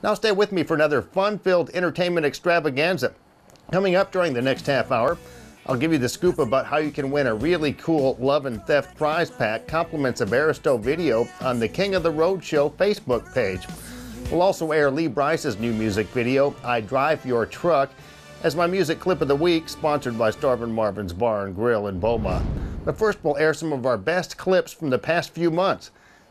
Now stay with me for another fun-filled entertainment extravaganza. Coming up during the next half hour, I'll give you the scoop about how you can win a really cool Love and Theft prize pack, compliments of Aristo video on the King of the Road Show Facebook page. We'll also air Lee Brice's new music video, I Drive Your Truck, as my music clip of the week, sponsored by Starvin' Marvin's Bar and Grill in Beaumont. But first, we'll air some of our best clips from the past few months.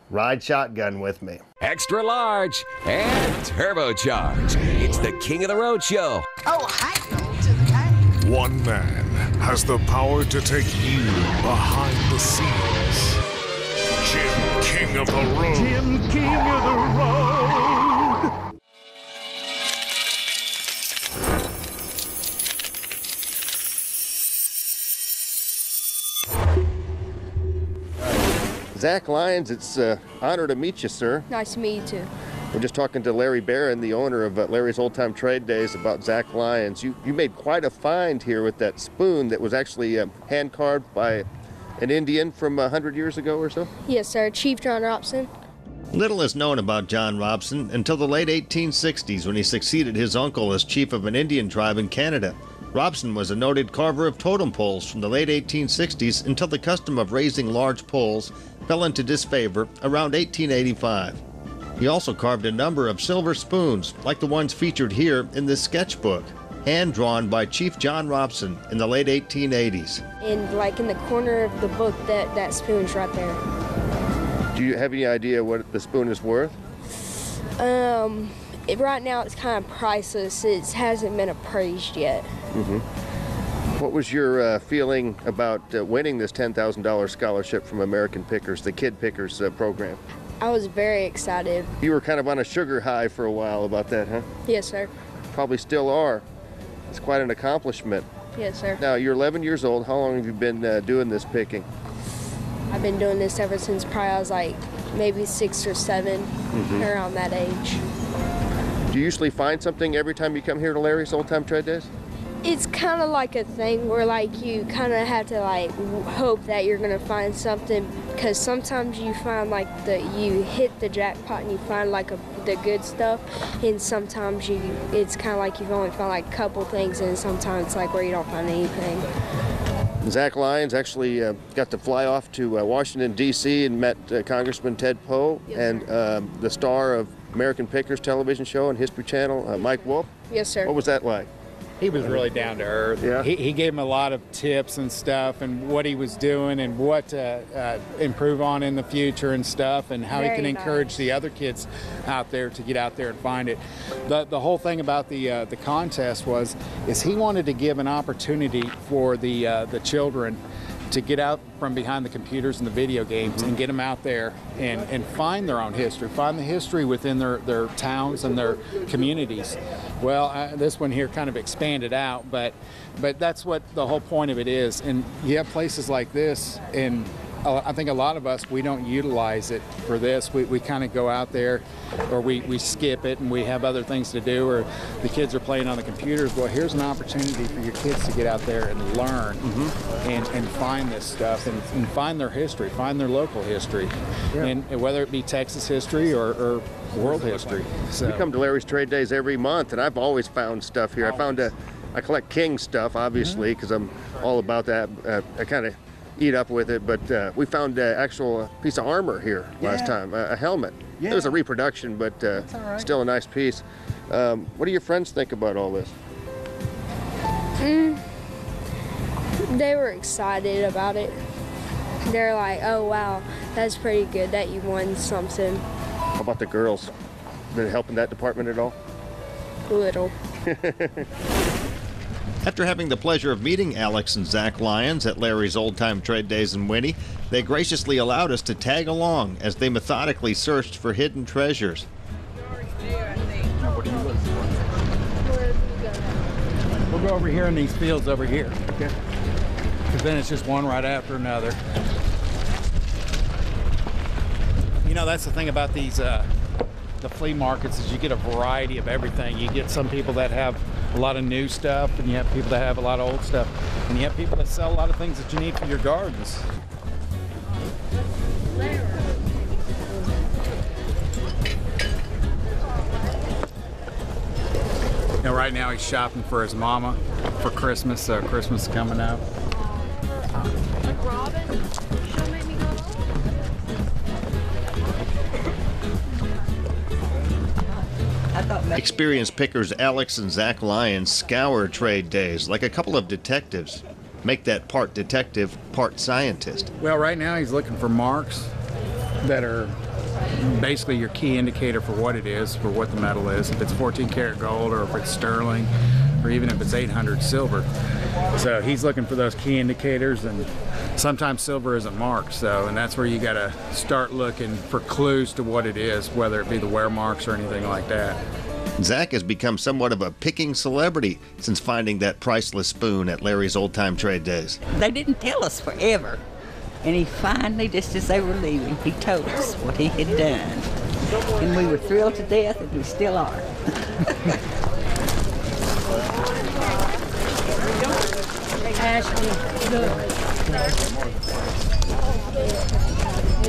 Ride shotgun with me. Extra large and turbocharged. It's the King of the Road Show. Oh, hi, to the guy. One man has the power to take you behind the scenes. Jim King of the Road. Jim King of the Road. Zack Lyons, it's an honor to meet you, sir. Nice to meet you too. We're just talking to Larry Barron, the owner of Larry's Old Time Trade Days, about Zack Lyons. You made quite a find here with that spoon that was actually hand-carved by an Indian from 100 years ago or so? Yes, sir. Chief John Robson. Little is known about John Robson until the late 1860s when he succeeded his uncle as chief of an Indian tribe in Canada. Robson was a noted carver of totem poles from the late 1860s until the custom of raising large poles fell into disfavor around 1885. He also carved a number of silver spoons, like the ones featured here in this sketchbook, hand-drawn by Chief John Robson in the late 1880s. And like in the corner of the book, that spoon's right there. Do you have any idea what the spoon is worth? Right now it's kind of priceless. It hasn't been appraised yet. Mm-hmm. What was your feeling about winning this $10,000 scholarship from American Pickers, the Kid Pickers program? I was very excited. You were kind of on a sugar high for a while about that, huh? Yes, sir. Probably still are. It's quite an accomplishment. Yes, sir. Now, you're 11 years old. How long have you been doing this picking? I've been doing this ever since probably I was like maybe 6 or 7, around that age. Do you usually find something every time you come here to Larry's Old Time Trade Days? It's kind of like a thing where like you kind of have to like hope that you're gonna find something, because sometimes you find like you hit the jackpot and you find like the good stuff, and sometimes it's kind of like you've only found like a couple things, and sometimes it's like where you don't find anything. Zack Lyons actually got to fly off to Washington, D.C. and met Congressman Ted Poe, yes, and the star of American Pickers television show and History Channel, Mike Wolfe. Yes, sir. What was that like? He was really down to earth. Yeah. He gave him a lot of tips and stuff, and what he was doing and what to improve on in the future and stuff, and how he can encourage the other kids out there to get out there and find it. The whole thing about the contest is he wanted to give an opportunity for the children to get out from behind the computers and the video games and get them out there and find their own history, find the history within their towns and their communities. Well, this one here kind of expanded out, but that's what the whole point of it is. And you have places like this, and I think a lot of us, we don't utilize it for this. We kind of go out there, or we skip it, and we have other things to do, or the kids are playing on the computers. Well, here's an opportunity for your kids to get out there and learn and find this stuff and find their history, find their local history, and whether it be Texas history or world history. So. We come to Larry's Trade Days every month, and I've always found stuff here. I collect King stuff, obviously, because I'm all about that. I kind of eat up with it, but we found an actual piece of armor here last time, a helmet. It was a reproduction, but still a nice piece. What do your friends think about all this? They were excited about it. They're like, oh wow, that's pretty good that you won something. How about the girls? Been helping that department at all? A little. After having the pleasure of meeting Alex and Zack Lyons at Larry's Old Time Trade Days in Winnie, they graciously allowed us to tag along as they methodically searched for hidden treasures. We'll go over here in these fields over here. Okay. Because then it's just one right after another. You know, that's the thing about these the flea markets, is you get a variety of everything. You get some people that have a lot of new stuff, and you have people that have a lot of old stuff, and you have people that sell a lot of things that you need for your gardens. Now, right now he's shopping for his mama for Christmas, so Christmas is coming up. Like Robin, she'll make me go. Experienced pickers Alex and Zack Lyons scour trade days like a couple of detectives. Make that part detective, part scientist. Well, right now he's looking for marks that are basically your key indicator for what it is, for what the metal is, if it's 14 karat gold or if it's sterling or even if it's 800 silver. So he's looking for those key indicators, and sometimes silver isn't marked, so, and that's where you gotta start looking for clues to what it is, whether it be the wear marks or anything like that. Zack has become somewhat of a picking celebrity since finding that priceless spoon at Larry's Old Time Trade Days. They didn't tell us forever. And he finally, just as they were leaving, he told us what he had done. And we were thrilled to death, and we still are.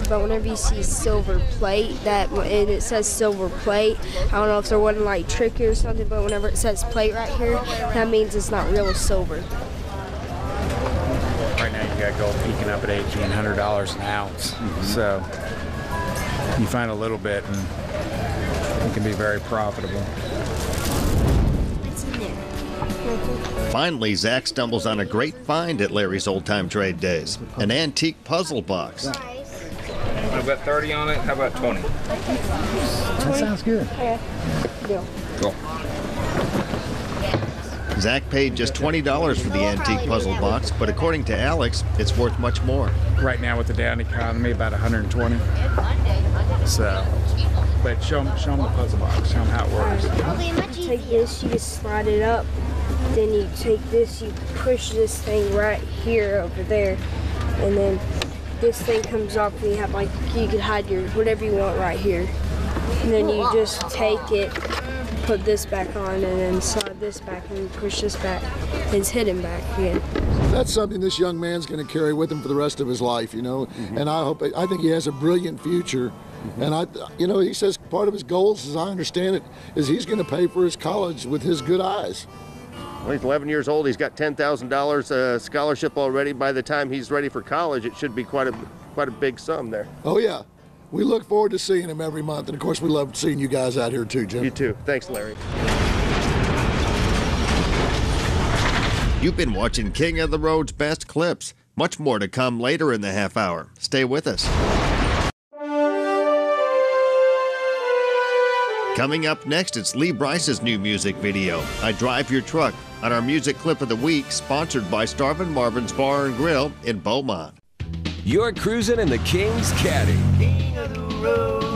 But whenever you see silver plate, and it says silver plate, I don't know if they're wanting like tricky or something, but whenever it says plate right here, that means it's not real silver. Right now you got gold peaking up at $1,800 an ounce. So you find a little bit and it can be very profitable. It's in there. Finally, Zack stumbles on a great find at Larry's Old Time Trade Days, an antique puzzle box. I've got 30 on it. How about 20? That sounds good. Okay. Deal. Cool. Zack paid just $20 for the antique puzzle box, but according to Alex, it's worth much more. Right now with the down economy, about 120. So, but show them the puzzle box. Show them how it works. Take this, you just slide it up. Then you take this, you push this thing right here over there, and then this thing comes off, and you have like, you can hide your whatever you want right here. And then you just take it, put this back on, and then slide this back and push this back. And it's hidden back again. That's something this young man's going to carry with him for the rest of his life, you know. And I think he has a brilliant future. And he says part of his goals, as I understand it, is he's going to pay for his college with his good eyes. Well, he's 11 years old. He's got $10,000 scholarship already. By the time he's ready for college, it should be quite a big sum there. Oh yeah, we look forward to seeing him every month, and of course we love seeing you guys out here too, Jim. You too. Thanks, Larry. You've been watching King of the Road's best clips. Much more to come later in the half hour. Stay with us. Coming up next, it's Lee Bryce's new music video, I Drive Your Truck, on our music clip of the week, sponsored by Starvin' Marvin's Bar and Grill in Beaumont. You're cruising in the King's Caddy. King of the road.